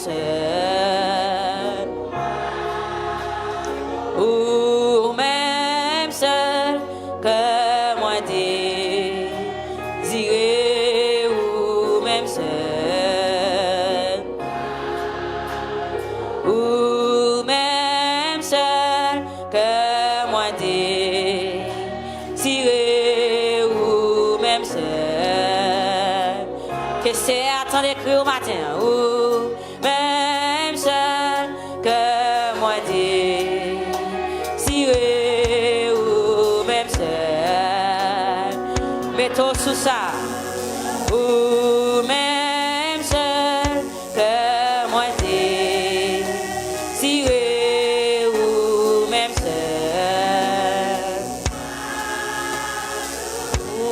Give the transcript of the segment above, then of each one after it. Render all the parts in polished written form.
seul, ou même seul que moi désiré, ou même seul, ou même seul que moi désiré, ou même seul. Que c'est attendre écrit au matin, ou même seul que moi désiré, ou même seul. Mettons sous ça, ou même seul que moi désiré, ou même seul, ou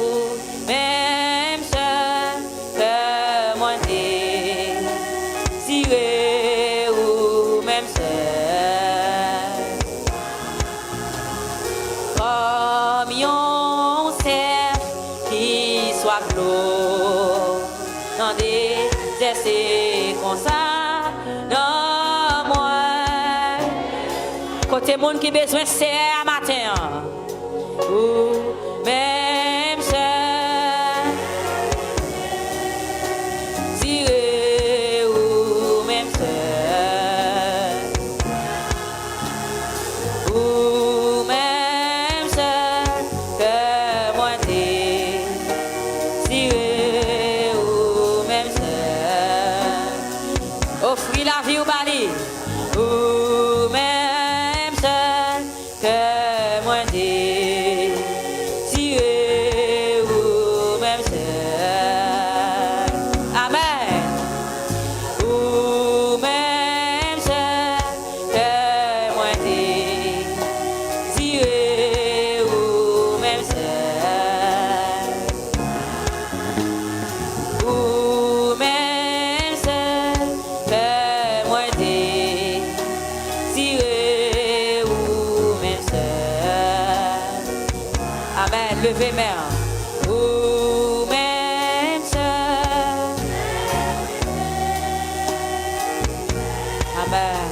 même seul que moi désiré, ou même seul. Comme yon cerf qui soit clos dans des essais comme ça, non moi. Côté monde qui besoin c'est à matin, ou même seul, tiré, ou même seul, ou même seul que moi désiré, ou même seul. Offrir la vie au bali, ou même seul que moi désiré, ou même seul. Amen. Ou même seul que moi désiré, ou même seul, ou même seul que moi désiré, ou même seul. Amen. Levez main. Ou même seul. Amen.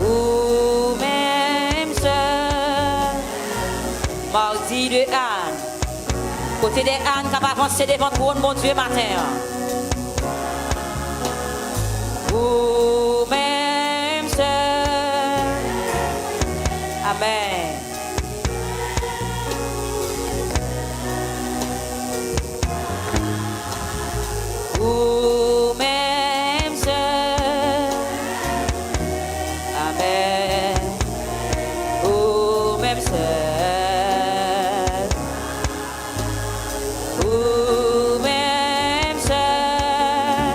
Ou même seul. Mardi de Anne. Côté des Anne qui va avancer devant trône, mon Dieu, matin. Ou même seul. Amen. Ou même seul. Amen. Ou même seul. Ou même seul.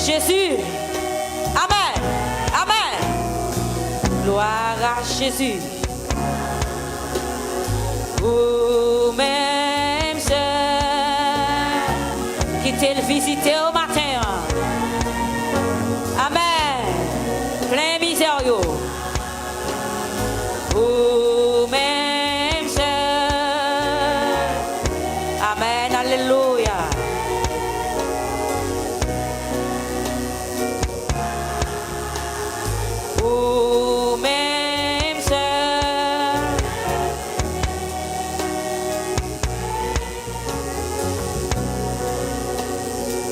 Jésus. Amen. Amen. Gloire à Jésus. Ou même seul qui t'a visité au matin. Amen. Plein misère. Ou même seul. Amen. Alléluia. Ou même seul.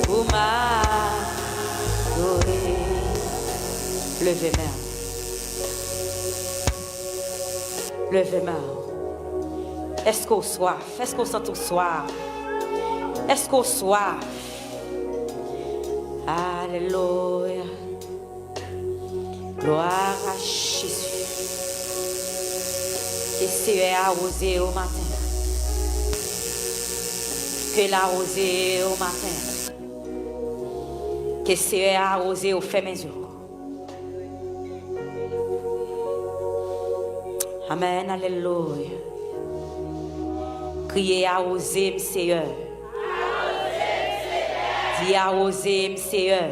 Ou m'adoré. Levez main. Levez main. Est-ce qu'on soif? Est-ce qu'on sent tout soif? Est-ce qu'on soif? Alléluia. Gloire à Jésus. Que c'est arrosé au matin. Que l'arrosé au matin. Que c'est arrosé au fait maison. Amen, alléluia. Criez arrosé, Seigneur. Dis arrosé, Seigneur.